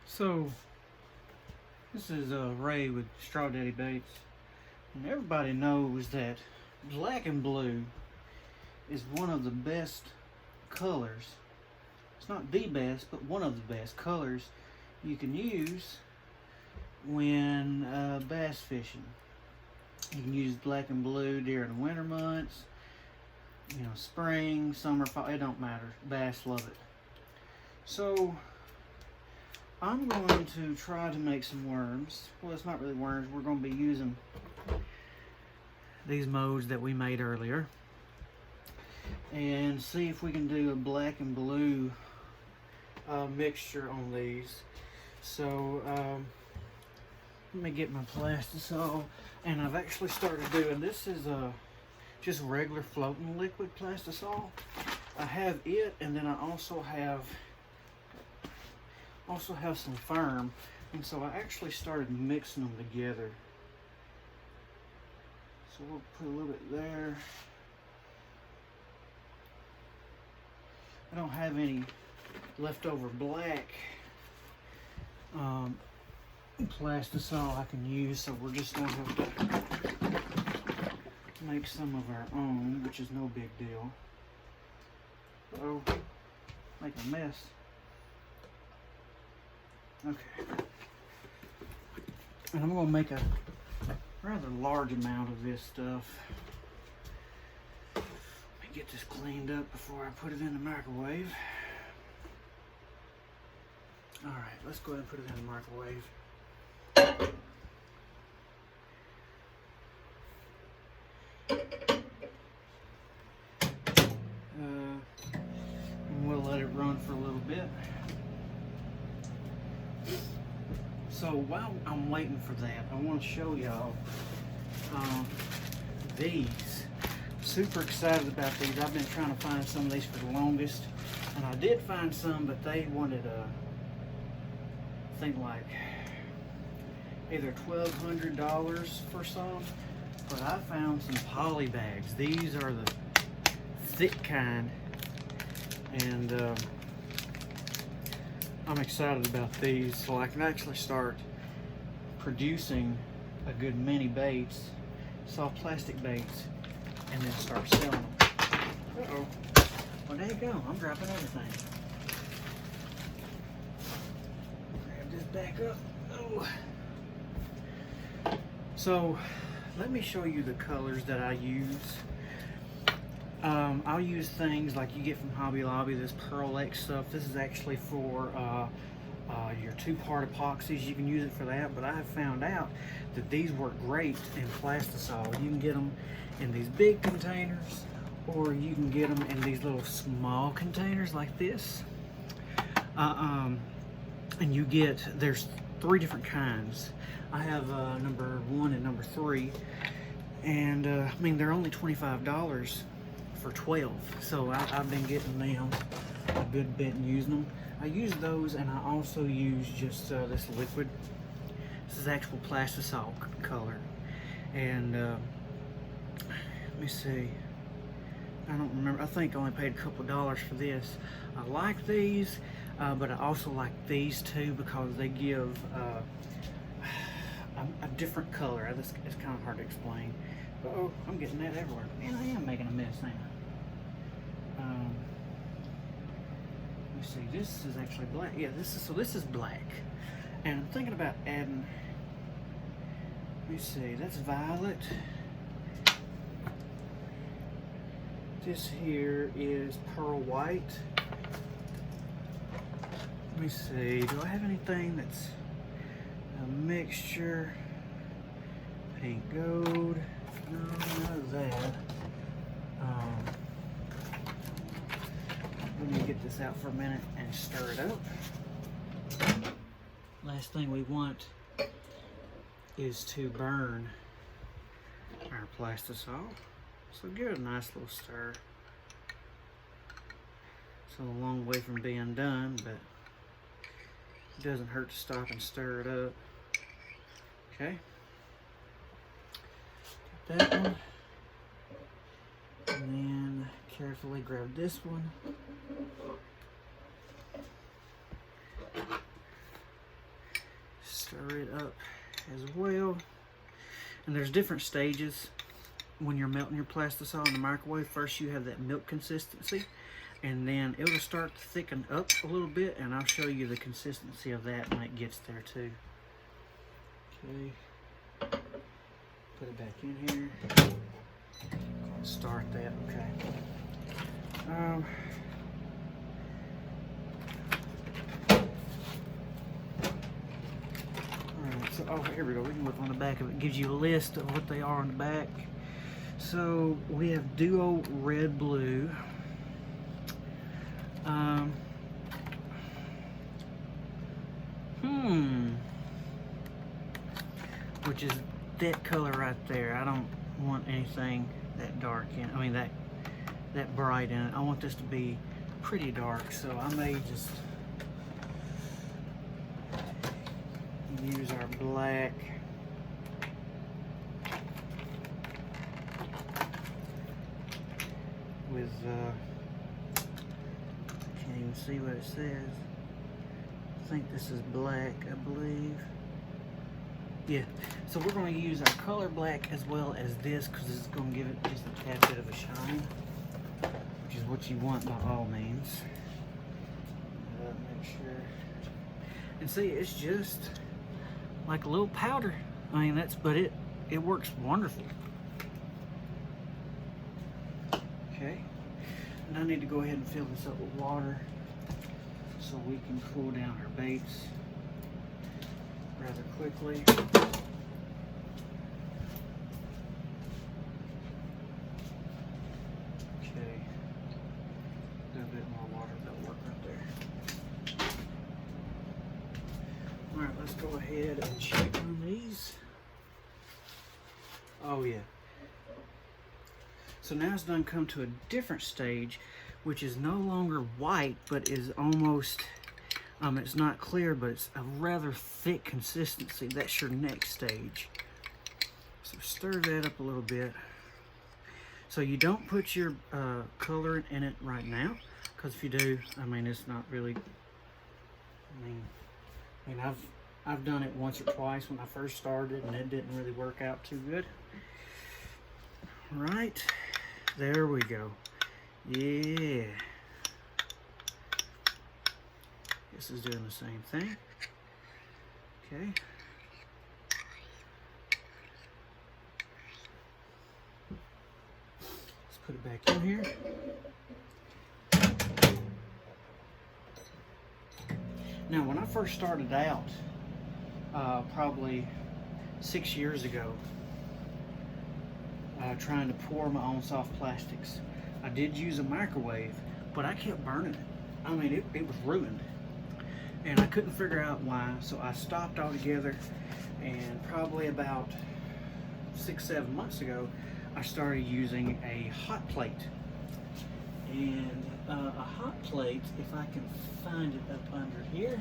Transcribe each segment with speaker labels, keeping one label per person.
Speaker 1: So, this is Ray with Straw Daddy Baits, and everybody knows that black and blue is one of the best colors. It's not the best, but one of the best colors you can use when bass fishing. You can use black and blue during the winter months, spring, summer, fall, it don't matter. Bass love it. So, I'm going to try to make some worms. Well, it's not really worms. We're going to be using these modes that we made earlier and see if we can do a black and blue mixture on these. So let me get my plastisol, and I've actually started doing this. Is just regular floating liquid plastisol. I have it, and then I also have some firm, and so I actually started mixing them together. So we'll put a little bit there. I don't have any leftover black plastisol I can use, so we're just going to have to make some of our own, which is no big deal. Oh, make a mess. Okay. And I'm going to make a rather large amount of this stuff. Let me get this cleaned up before I put it in the microwave. Alright, let's go ahead and put it in the microwave. And we'll let it run for a little bit. So while I'm waiting for that, I want to show y'all these. Super excited about these. I've been trying to find some of these for the longest, and I did find some, but they wanted I think like either $1,200 for some, but I found some poly bags. These are the thick kind, and I'm excited about these, so I can actually start producing a good many baits, soft plastic baits, and then start selling them. Uh-oh. Well, there you go. I'm dropping everything. Grab this back up. Oh. So, let me show you the colors that I use. I'll use things like you get from Hobby Lobby, this Pearl X stuff. This is actually for your two-part epoxies. You can use it for that, but I have found out that these work great in plastisol. You can get them in these big containers, or you can get them in these little small containers like this. And you get, there's 3 different kinds. I have number 1 and number 3, and I mean, they're only $25 for 12, so I've been getting them a good bit and using them. I use those, and I also use just this liquid. This is actual plastisol color, and let me see, I don't remember, I think I only paid a couple $2 for this. I like these, but I also like these too, because they give a different color. It's kind of hard to explain. But, oh, I'm getting that everywhere. Man, I am making a mess, ain't I? Let me see, this is actually black. Yeah, this is black. And I'm thinking about adding, let me see, that's violet. This here is pearl white. Let me see, do I have anything that's a mixture? Pink gold. No, none of that. Let me get this out for a minute and stir it up. Last thing we want is to burn our plastisol. So give it a nice little stir. It's a long way from being done, but it doesn't hurt to stop and stir it up. Okay. Get that one. And then carefully grab this one. up as well. And there's different stages when you're melting your plastisol in the microwave. First you have that milk consistency, and then it'll start to thicken up a little bit, and I'll show you the consistency of that when it gets there too. Okay, put it back in here. Start that, okay. Alright, so, oh, here we go. We can look on the back of it. It gives you a list of what they are on the back. So, we have Duo Red Blue. Which is that color right there. I don't want anything that dark in it. I mean, that bright in it. I want this to be pretty dark, so I may just use our black. With, can't even see what it says. I think this is black, I believe. Yeah, so we're going to use our color black as well as this, because it's going to give it just a tad bit of a shine, which is what you want by all means. Make sure. And see, it's just like a little powder. I mean, but it works wonderful. Okay, and I need to go ahead and fill this up with water so we can cool down our baits rather quickly. Okay, do a bit more water, that'll work right there. Alright, let's go ahead and check on these. Oh yeah. So now it's done come to a different stage, which is no longer white, but is almost, it's not clear, but it's a rather thick consistency. That's your next stage. So stir that up a little bit. So you don't put your color in it right now, because if you do, I mean, it's not really, I mean, I've done it once or twice when I first started, and it didn't really work out too good. Right, there we go. Yeah. This is doing the same thing. Okay. Let's put it back in here. Now, when I first started out, probably 6 years ago, trying to pour my own soft plastics, I did use a microwave, but I kept burning it. I mean, it was ruined. And I couldn't figure out why, so I stopped altogether. And probably about 6-7 months ago, I started using a hot plate. And a hot plate, if I can find it up under here.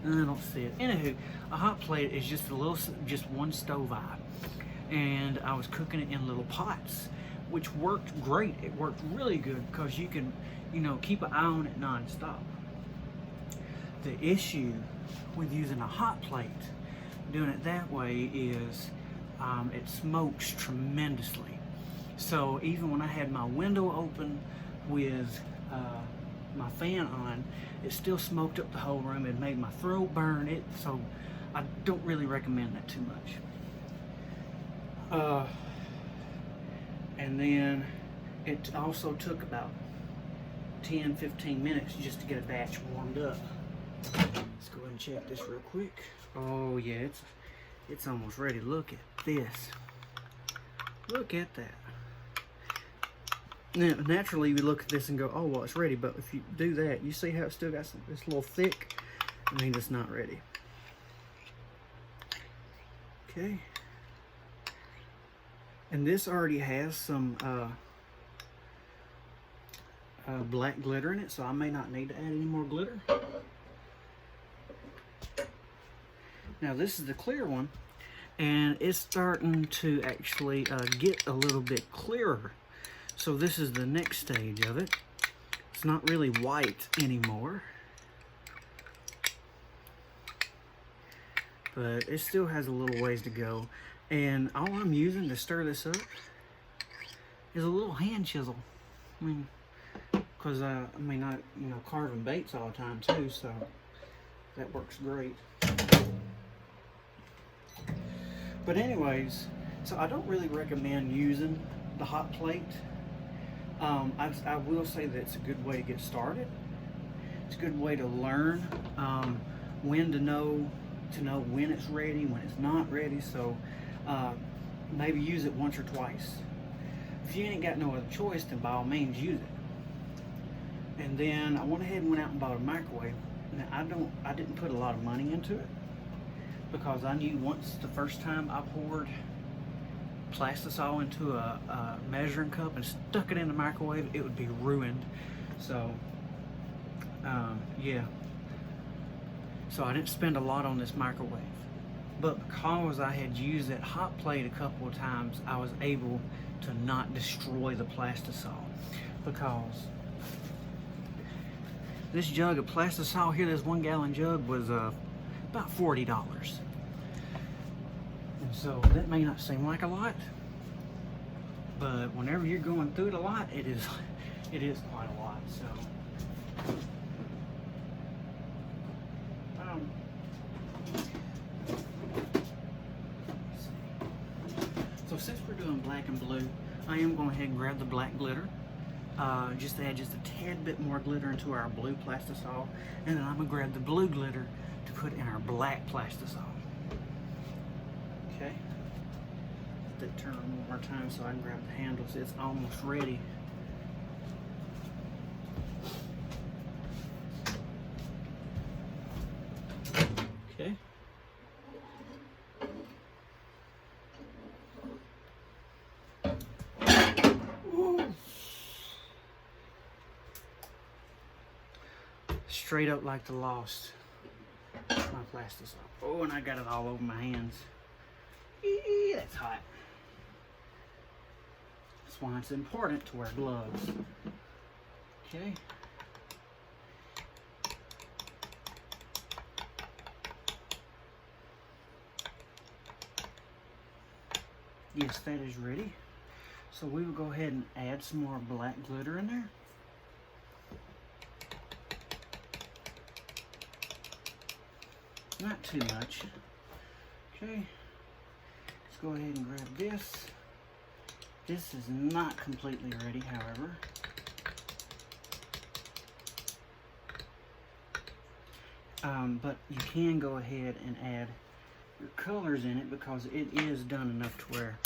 Speaker 1: I don't see it. Anywho, a hot plate is just one stove eye. And I was cooking it in little pots, which worked great. It worked really good because you can, keep an eye on it non-stop. The issue with using a hot plate, doing it that way, is it smokes tremendously. So even when I had my window open with my fan on, it still smoked up the whole room. It made my throat burn. So I don't really recommend that too much. And then it also took about 10-15 minutes just to get a batch warmed up. Let's go ahead and check this real quick. Oh yeah, it's almost ready. Look at this. Look at that. Now, naturally, you look at this and go, oh, well, it's ready. But if you do that, you see how it's still got it's a little thick? I mean, it's not ready. Okay. And this already has some black glitter in it, so I may not need to add any more glitter. Now, this is the clear one, and it's starting to actually get a little bit clearer. So this is the next stage of it. It's not really white anymore. but it still has a little ways to go. And all I'm using to stir this up is a little hand chisel. I mean, because I carving baits all the time too, so that works great. But anyways, so I don't really recommend using the hot plate. I will say that it's a good way to get started. It's a good way to learn when to know when it's ready, when it's not ready. So maybe use it once or twice. If you ain't got no other choice, then by all means use it. And then I went ahead and went out and bought a microwave. Now I didn't put a lot of money into it because I knew once the first time I poured Plastisol into a measuring cup and stuck it in the microwave, it would be ruined. So yeah, so I didn't spend a lot on this microwave, but because I had used that hot plate a couple of times, I was able to not destroy the Plastisol, because this jug of Plastisol here, this 1 gallon jug, was about $40. And so that may not seem like a lot, but whenever you're going through it a lot, it is quite a lot. So since we're doing black and blue, I am going ahead and grab the black glitter. Just to add just a tad bit more glitter into our blue Plastisol, and then I'm gonna grab the blue glitter to put in our black Plastisol. Okay. Let that turn one more time so I can grab the handles. It's almost ready. Okay. Straight up like the Lost. My Plastisol. Oh, and I got it all over my hands. Eee, that's hot. That's why it's important to wear gloves. Okay. Yes, that is ready. So we will go ahead and add some more black glitter in there. Not too much. Okay. Let's go ahead and grab this. This is not completely ready, however. But you can go ahead and add your colors in it because it is done enough to where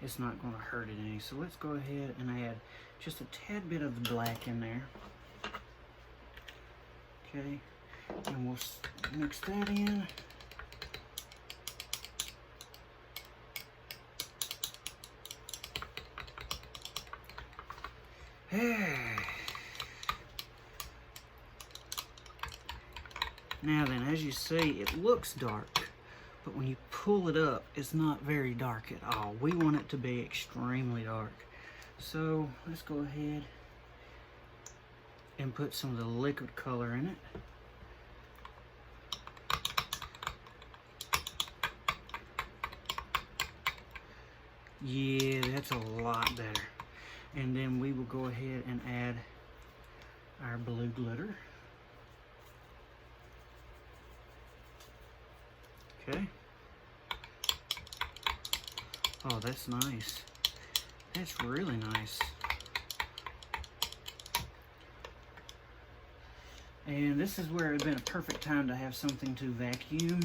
Speaker 1: it's not going to hurt it any. So let's go ahead and add just a tad bit of the black in there. Okay. And we'll mix that in. Now then, as you see, it looks dark, but when you pull it up, it's not very dark at all. We want it to be extremely dark. So let's go ahead and put some of the liquid color in it. Yeah, that's a lot better. And then we will go ahead and add our blue glitter. Okay. Oh, that's nice. That's really nice. And this is where it would have been a perfect time to have something to vacuum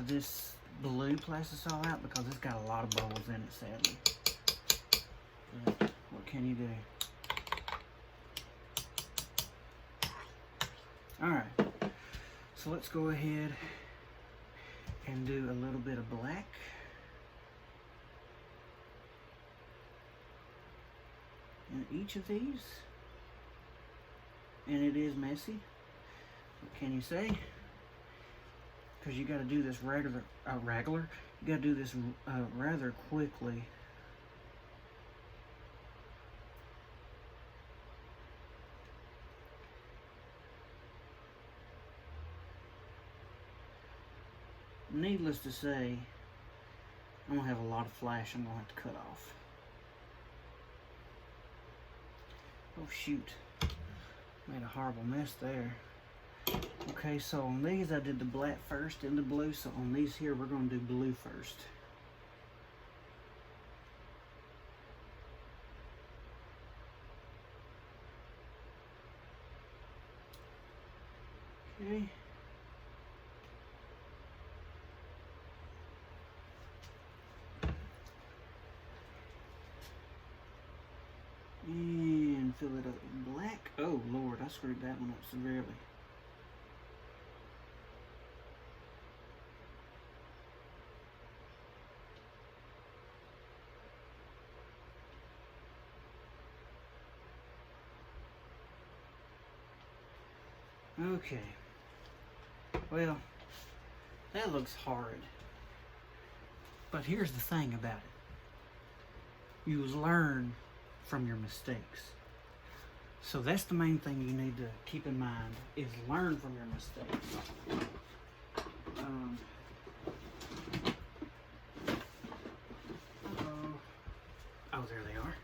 Speaker 1: this blue Plastisol out, because it's got a lot of bubbles in it, sadly. But what can you do? Alright, so let's go ahead and do a little bit of black. In each of these. And it is messy. What can you say? Because you got to do this regular. You got to do this rather quickly. needless to say, I'm going to have a lot of flash I'm going to have to cut off. Oh shoot, made a horrible mess there. Okay, so on these I did the black first and the blue, so on these here we're going to do blue first. Okay. And fill it up with black. Oh Lord, I screwed that one up severely. Okay. Well, that looks horrid. But here's the thing about it. You learn from your mistakes. So that's the main thing you need to keep in mind, is learn from your mistakes. Oh, there they are.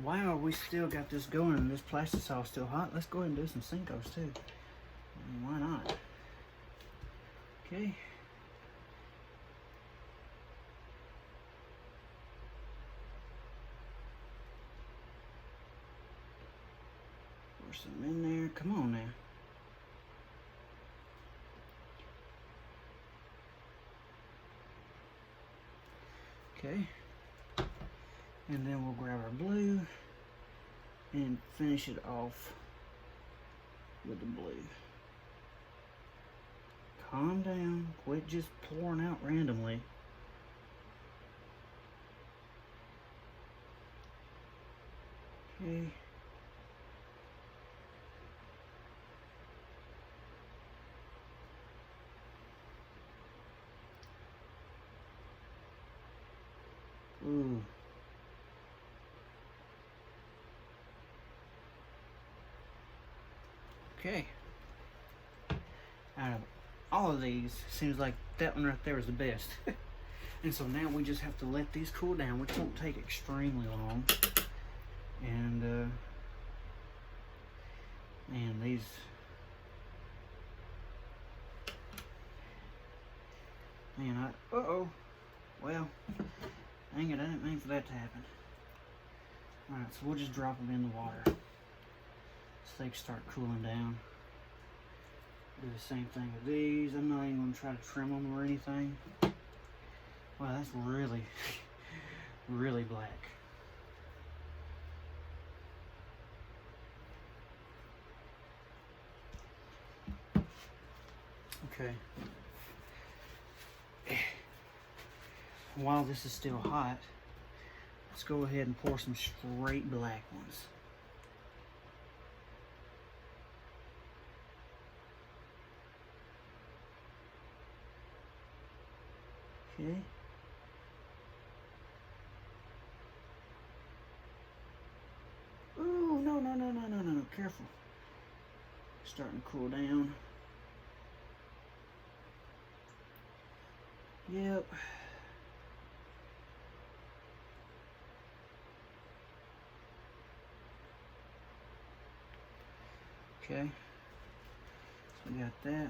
Speaker 1: Wow, we still got this going and this plastisol is still hot. Let's go ahead and do some Senkos too. Why not? Okay. Pour some in there. Come on now. Okay. And then we'll grab our blue and finish it off with the blue. Calm down, quit just pouring out randomly. Okay. Ooh. Okay. Out of all of these, seems like that one right there is the best. And so now we just have to let these cool down, which won't take extremely long. And man, these, man, uh-oh. Well, dang it, I didn't mean for that to happen. Alright, so we'll just drop them in the water so they can start cooling down. Do the same thing with these. I'm not even going to try to trim them or anything. Wow, that's really, really black. Okay. While this is still hot, let's go ahead and pour some straight black ones. Okay. Ooh, no, careful. Starting to cool down. Yep. Okay. So we got that.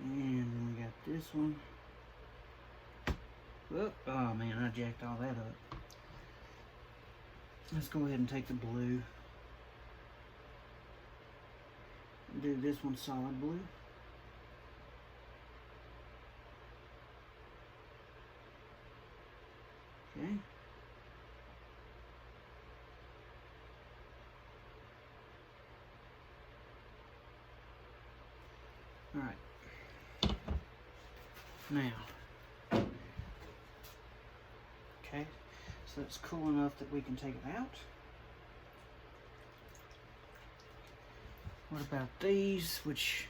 Speaker 1: And then we got this one. Oh man, I jacked all that up. Let's go ahead and take the blue. Do this one solid blue. Okay. All right. Now. Okay. So it's cool enough that we can take it out. What about these? Which,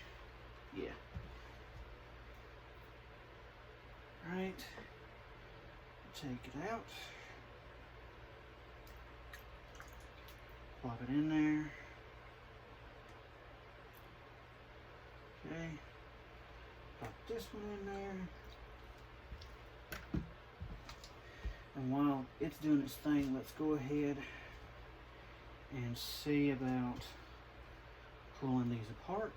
Speaker 1: yeah. Right. Take it out. Plop it in there. Okay. Pop this one in there. And while it's doing its thing, let's go ahead and see about pulling these apart.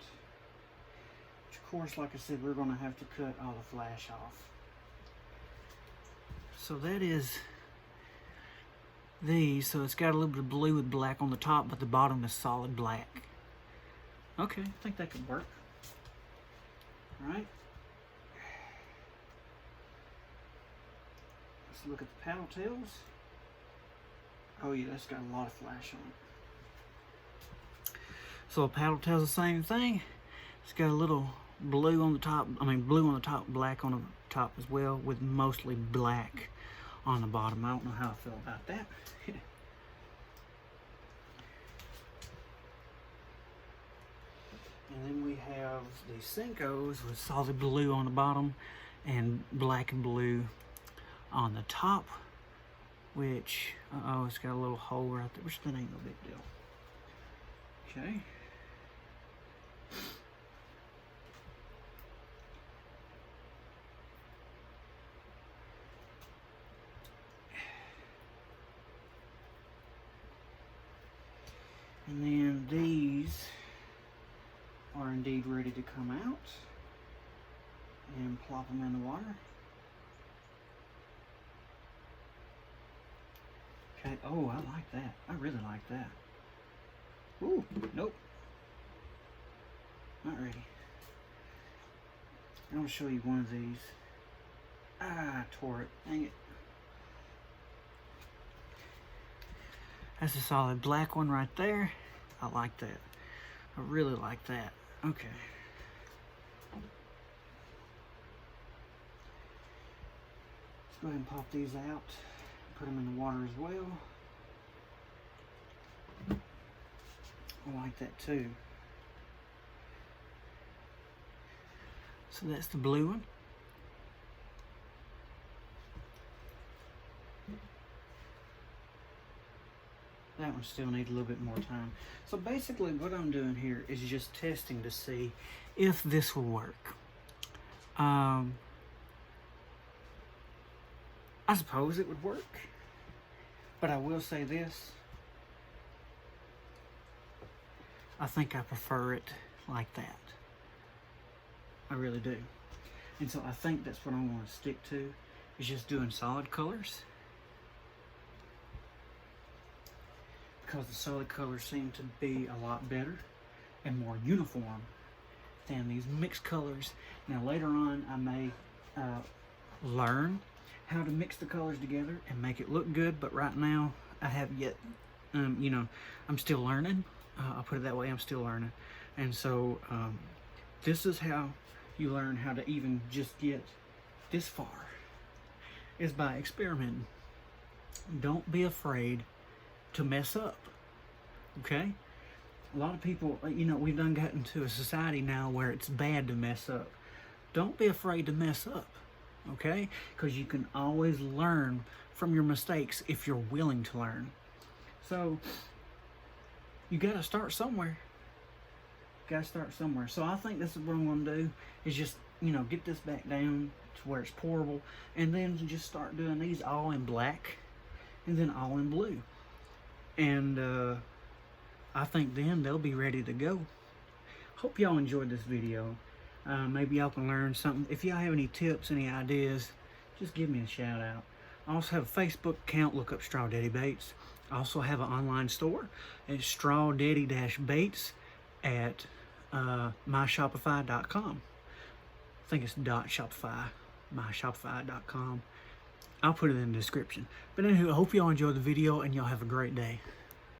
Speaker 1: Which, of course, like I said, we're going to have to cut all the flash off. So that is these. So it's got a little bit of blue with black on the top, but the bottom is solid black. Okay, I think that could work. All right. Let's look at the paddle tails. Oh yeah, that's got a lot of flash on it. So a paddle tail's the same thing. It's got a little blue on the top, blue on the top, black on the top as well, with mostly black on the bottom. I don't know how I feel about that. And then we have the Senkos with solid blue on the bottom and black and blue on the top, which, it's got a little hole right there, which that ain't no big deal. Okay. And then these are indeed ready to come out, and plop them in the water. Okay, oh, I like that. I really like that. Ooh, nope. Not ready. I'm gonna show you one of these. Ah, I tore it, dang it. That's a solid black one right there. I like that. I really like that. Okay. Let's go ahead and pop these out. Put them in the water as well. I like that too. So that's the blue one. That one still needs a little bit more time. So basically what I'm doing here is just testing to see if this will work. I suppose it would work, but I will say this. I think I prefer it like that. I really do. And so I think that's what I want to stick to, is just doing solid colors. Because the solid colors seem to be a lot better and more uniform than these mixed colors. Now later on I may learn how to mix the colors together and make it look good, but right now I have yet, I'm still learning. I'll put it that way, I'm still learning. And so this is how you learn how to even just get this far, is by experimenting. Don't be afraid to mess up, okay? A lot of people, we've done gotten to a society now where it's bad to mess up. Don't be afraid to mess up, okay? Because you can always learn from your mistakes if you're willing to learn. So you got to start somewhere. So I think this is what I'm going to do, is just, get this back down to where it's pourable, and then just start doing these all in black and then all in blue. And I think then they'll be ready to go. Hope y'all enjoyed this video. Maybe y'all can learn something. If y'all have any tips, any ideas, just give me a shout out. I also have a Facebook account, look up Straw Daddy Baits. I also have an online store. It's strawdaddy-baits at myshopify.com. I think it's .shopify, myshopify.com. I'll put it in the description. But anywho, I hope y'all enjoyed the video and y'all have a great day.